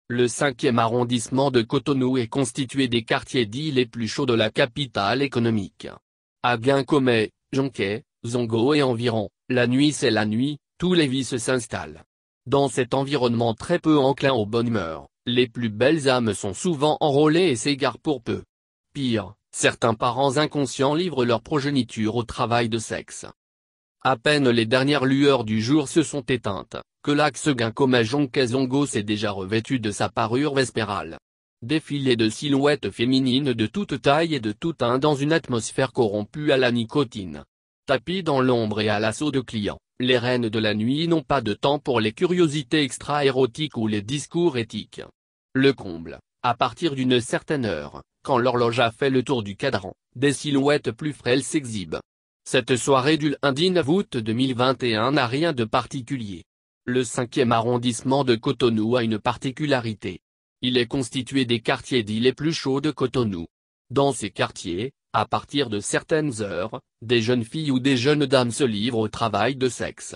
Le 5e arrondissement de Cotonou est constitué des quartiers dits les plus chauds de la capitale économique. À Guincomet, Jonquet, Zongo et environ, la nuit c'est la nuit, tous les vices s'installent. Dans cet environnement très peu enclin aux bonnes mœurs, les plus belles âmes sont souvent enrôlées et s'égarent pour peu. Pire, certains parents inconscients livrent leur progéniture au travail de sexe. À peine les dernières lueurs du jour se sont éteintes, que l'axe Guincomet-Jonquet-Zongo s'est déjà revêtu de sa parure vespérale. Défilé de silhouettes féminines de toute taille et de tout teint dans une atmosphère corrompue à la nicotine. Tapis dans l'ombre et à l'assaut de clients, les reines de la nuit n'ont pas de temps pour les curiosités extra-érotiques ou les discours éthiques. Le comble, à partir d'une certaine heure, quand l'horloge a fait le tour du cadran, des silhouettes plus frêles s'exhibent. Cette soirée du lundi 9 août 2021 n'a rien de particulier. Le 5e arrondissement de Cotonou a une particularité. Il est constitué des quartiers dits les plus chauds de Cotonou. Dans ces quartiers, à partir de certaines heures, des jeunes filles ou des jeunes dames se livrent au travail de sexe.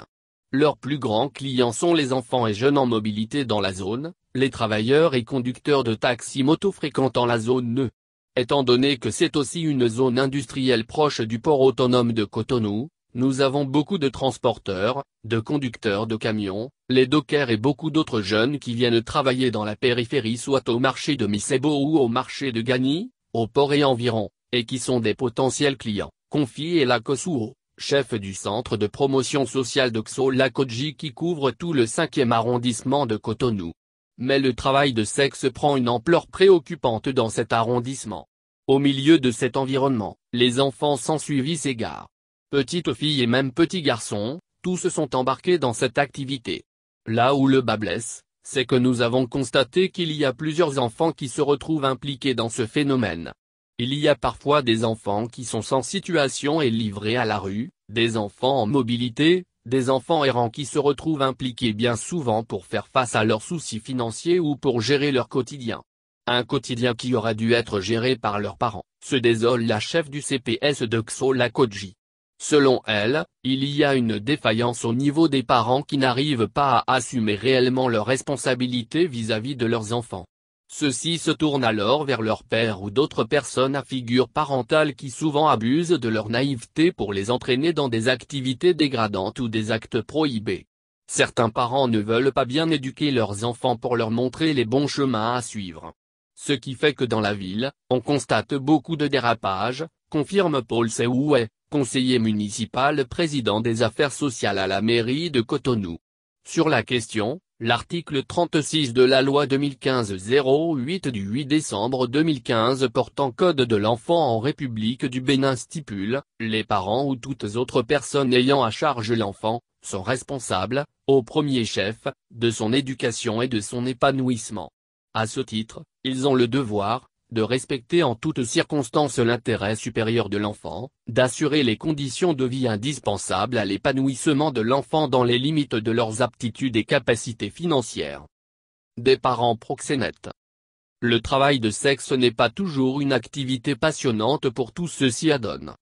Leurs plus grands clients sont les enfants et jeunes en mobilité dans la zone, les travailleurs et conducteurs de taxi-moto fréquentant la zone nœud. Étant donné que c'est aussi une zone industrielle proche du port autonome de Cotonou, nous avons beaucoup de transporteurs, de conducteurs de camions, les dockers et beaucoup d'autres jeunes qui viennent travailler dans la périphérie soit au marché de Misebo ou au marché de Gagny, au port et environ, et qui sont des potentiels clients, confie Elakosuo, chef du centre de promotion sociale de Xo-Lakodji qui couvre tout le 5e arrondissement de Cotonou. Mais le travail de sexe prend une ampleur préoccupante dans cet arrondissement. Au milieu de cet environnement, les enfants sans suivi s'égarent. Petites filles et même petits garçons, tous sont embarqués dans cette activité. Là où le bât blesse, c'est que nous avons constaté qu'il y a plusieurs enfants qui se retrouvent impliqués dans ce phénomène. Il y a parfois des enfants qui sont sans situation et livrés à la rue, des enfants en mobilité, des enfants errants qui se retrouvent impliqués bien souvent pour faire face à leurs soucis financiers ou pour gérer leur quotidien. Un quotidien qui aurait dû être géré par leurs parents, se désole la chef du CPS de Xo-Lakodji. Selon elle, il y a une défaillance au niveau des parents qui n'arrivent pas à assumer réellement leurs responsabilités vis-à-vis de leurs enfants. Ceux-ci se tournent alors vers leur père ou d'autres personnes à figure parentale qui souvent abusent de leur naïveté pour les entraîner dans des activités dégradantes ou des actes prohibés. Certains parents ne veulent pas bien éduquer leurs enfants pour leur montrer les bons chemins à suivre. Ce qui fait que dans la ville, on constate beaucoup de dérapages, confirme Paul Seoué, conseiller municipal président des affaires sociales à la mairie de Cotonou. Sur la question, l'article 36 de la loi 2015-08 du 8 décembre 2015 portant Code de l'enfant en République du Bénin stipule, les parents ou toutes autres personnes ayant à charge l'enfant, sont responsables, au premier chef, de son éducation et de son épanouissement. À ce titre, ils ont le devoir, de respecter en toutes circonstances l'intérêt supérieur de l'enfant, d'assurer les conditions de vie indispensables à l'épanouissement de l'enfant dans les limites de leurs aptitudes et capacités financières. Des parents proxénètes. Le travail de sexe n'est pas toujours une activité passionnante pour tous ceux qui adonnent.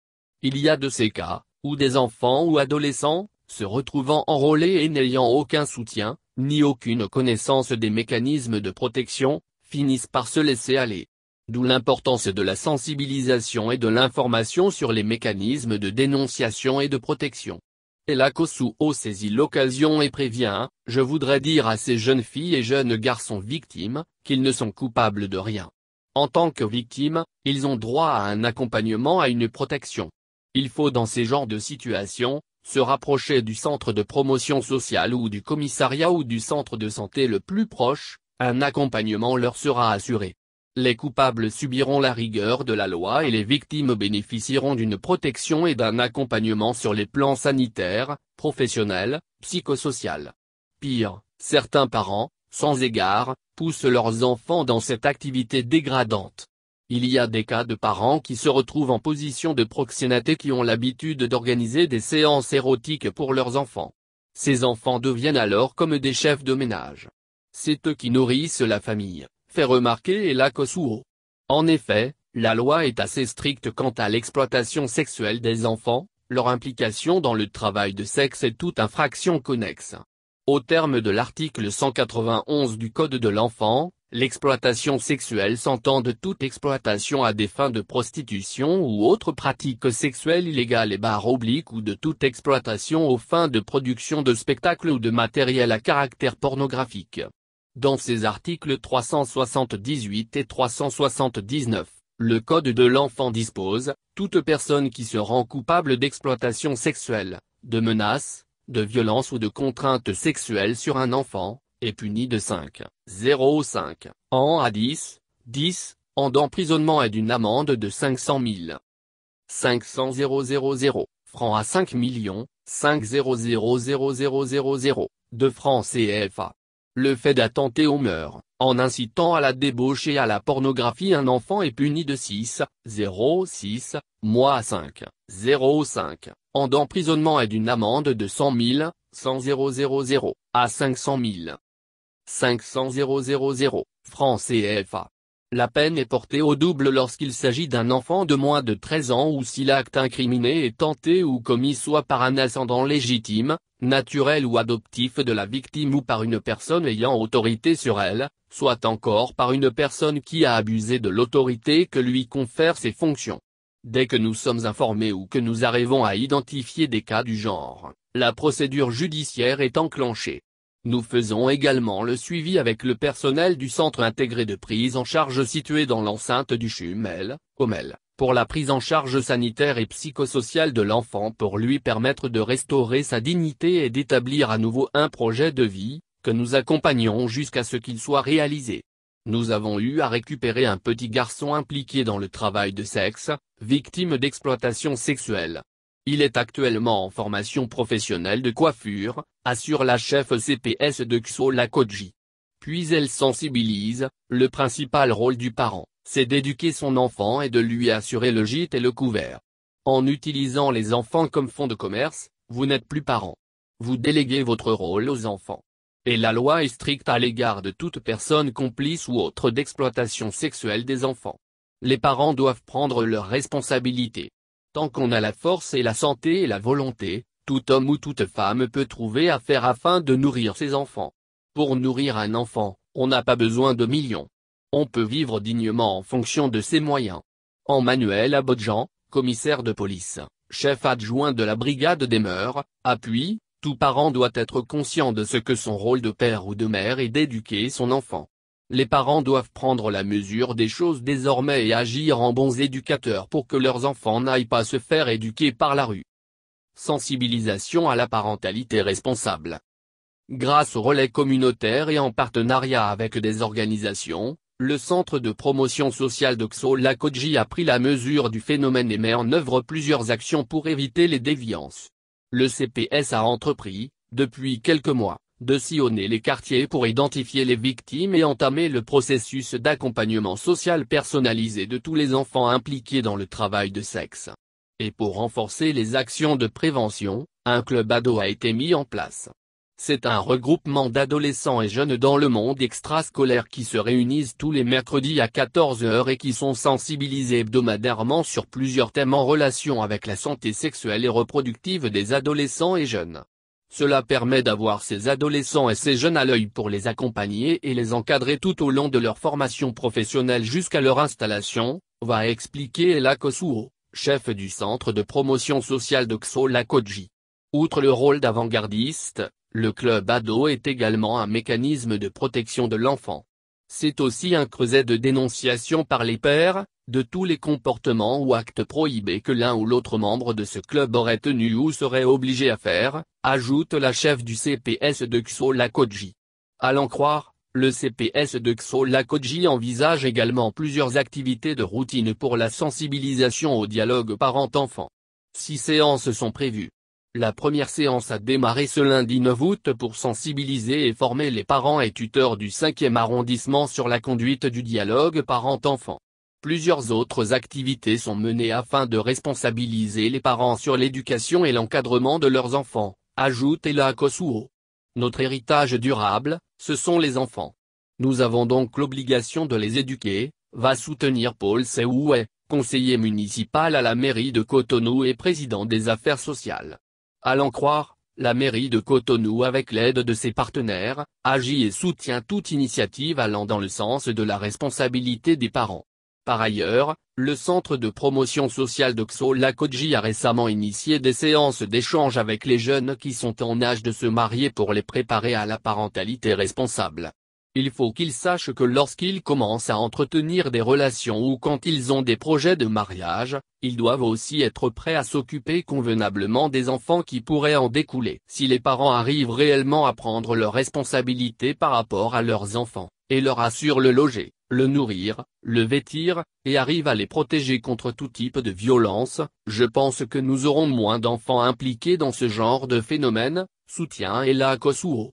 Il y a de ces cas, où des enfants ou adolescents, se retrouvant enrôlés et n'ayant aucun soutien, ni aucune connaissance des mécanismes de protection, finissent par se laisser aller. D'où l'importance de la sensibilisation et de l'information sur les mécanismes de dénonciation et de protection. Elakosuo saisit l'occasion et prévient, je voudrais dire à ces jeunes filles et jeunes garçons victimes, qu'ils ne sont coupables de rien. En tant que victimes, ils ont droit à un accompagnement, à une protection. Il faut dans ces genres de situations, se rapprocher du centre de promotion sociale ou du commissariat ou du centre de santé le plus proche, un accompagnement leur sera assuré. Les coupables subiront la rigueur de la loi et les victimes bénéficieront d'une protection et d'un accompagnement sur les plans sanitaires, professionnels, psychosocial. Pire, certains parents, sans égard, poussent leurs enfants dans cette activité dégradante. Il y a des cas de parents qui se retrouvent en position de proxénété qui ont l'habitude d'organiser des séances érotiques pour leurs enfants. Ces enfants deviennent alors comme des chefs de ménage. C'est eux qui nourrissent la famille, fait remarquer Elakosuo. En effet, la loi est assez stricte quant à l'exploitation sexuelle des enfants, leur implication dans le travail de sexe est toute infraction connexe. Au terme de l'article 191 du Code de l'enfant, L'exploitation sexuelle s'entend de toute exploitation à des fins de prostitution ou autres pratiques sexuelles illégales et / ou de toute exploitation aux fins de production de spectacles ou de matériel à caractère pornographique. Dans ces articles 378 et 379, le Code de l'enfant dispose, toute personne qui se rend coupable d'exploitation sexuelle, de menaces, de violence ou de contrainte sexuelle sur un enfant, est punie de 5,05 ans à 10 ans d'emprisonnement et d'une amende de 500 000 francs à 5 500 000 de francs CFA. Le fait d'attenter aux mœurs, en incitant à la débauche et à la pornographie un enfant est puni de 6,06 mois à 5,05 ans d'emprisonnement et d'une amende de 100 000 à 500 000 francs CFA. La peine est portée au double lorsqu'il s'agit d'un enfant de moins de 13 ans ou si l'acte incriminé est tenté ou commis soit par un ascendant légitime, naturel ou adoptif de la victime ou par une personne ayant autorité sur elle, soit encore par une personne qui a abusé de l'autorité que lui confèrent ses fonctions. Dès que nous sommes informés ou que nous arrivons à identifier des cas du genre, la procédure judiciaire est enclenchée. Nous faisons également le suivi avec le personnel du centre intégré de prise en charge situé dans l'enceinte du CHUMEL, Comel, pour la prise en charge sanitaire et psychosociale de l'enfant pour lui permettre de restaurer sa dignité et d'établir à nouveau un projet de vie, que nous accompagnons jusqu'à ce qu'il soit réalisé. Nous avons eu à récupérer un petit garçon impliqué dans le travail de sexe, victime d'exploitation sexuelle. Il est actuellement en formation professionnelle de coiffure, assure la chef CPS de Xo-La-Kodji. Puis elle sensibilise, le principal rôle du parent, c'est d'éduquer son enfant et de lui assurer le gîte et le couvert. En utilisant les enfants comme fonds de commerce, vous n'êtes plus parent. Vous déléguez votre rôle aux enfants. Et la loi est stricte à l'égard de toute personne complice ou autre d'exploitation sexuelle des enfants. Les parents doivent prendre leurs responsabilités. Tant qu'on a la force et la santé et la volonté, tout homme ou toute femme peut trouver à faire afin de nourrir ses enfants. Pour nourrir un enfant, on n'a pas besoin de millions. On peut vivre dignement en fonction de ses moyens. Emmanuel Abodjan, commissaire de police, chef adjoint de la brigade des mœurs, appuie, tout parent doit être conscient de ce que son rôle de père ou de mère est d'éduquer son enfant. Les parents doivent prendre la mesure des choses désormais et agir en bons éducateurs pour que leurs enfants n'aillent pas se faire éduquer par la rue. Sensibilisation à la parentalité responsable. Grâce au relais communautaire et en partenariat avec des organisations, le Centre de promotion sociale de Xo-La-Kodji a pris la mesure du phénomène et met en œuvre plusieurs actions pour éviter les déviances. Le CPS a entrepris, depuis quelques mois, de sillonner les quartiers pour identifier les victimes et entamer le processus d'accompagnement social personnalisé de tous les enfants impliqués dans le travail de sexe. Et pour renforcer les actions de prévention, un club ado a été mis en place. C'est un regroupement d'adolescents et jeunes dans le monde extrascolaire qui se réunissent tous les mercredis à 14 h et qui sont sensibilisés hebdomadairement sur plusieurs thèmes en relation avec la santé sexuelle et reproductive des adolescents et jeunes. Cela permet d'avoir ces adolescents et ces jeunes à l'œil pour les accompagner et les encadrer tout au long de leur formation professionnelle jusqu'à leur installation, va expliquer Ella Kosuo, chef du centre de promotion sociale de Xo-La-Kodji. Outre le rôle d'avant-gardiste, le club ado est également un mécanisme de protection de l'enfant. C'est aussi un creuset de dénonciation par les pairs, de tous les comportements ou actes prohibés que l'un ou l'autre membre de ce club aurait tenu ou serait obligé à faire, ajoute la chef du CPS de Xo-La-Kodji. À l'en croire, le CPS de Xo-La-Kodji envisage également plusieurs activités de routine pour la sensibilisation au dialogue parent-enfant. 6 séances sont prévues. La première séance a démarré ce lundi 9 août pour sensibiliser et former les parents et tuteurs du 5e arrondissement sur la conduite du dialogue parent-enfant. Plusieurs autres activités sont menées afin de responsabiliser les parents sur l'éducation et l'encadrement de leurs enfants, ajoute Ella Kosuo. Notre héritage durable, ce sont les enfants. Nous avons donc l'obligation de les éduquer, va soutenir Paul Seoué, conseiller municipal à la mairie de Cotonou et président des affaires sociales. À l'en croire, La mairie de Cotonou, avec l'aide de ses partenaires, agit et soutient toute initiative allant dans le sens de la responsabilité des parents. Par ailleurs, le centre de promotion sociale de Xo-La-Kodji a récemment initié des séances d'échange avec les jeunes qui sont en âge de se marier pour les préparer à la parentalité responsable. Il faut qu'ils sachent que lorsqu'ils commencent à entretenir des relations ou quand ils ont des projets de mariage, ils doivent aussi être prêts à s'occuper convenablement des enfants qui pourraient en découler. Si les parents arrivent réellement à prendre leurs responsabilités par rapport à leurs enfants, et leur assurent le loger, le nourrir, le vêtir, et arrivent à les protéger contre tout type de violence, je pense que nous aurons moins d'enfants impliqués dans ce genre de phénomène, soutient Ella Kosuo.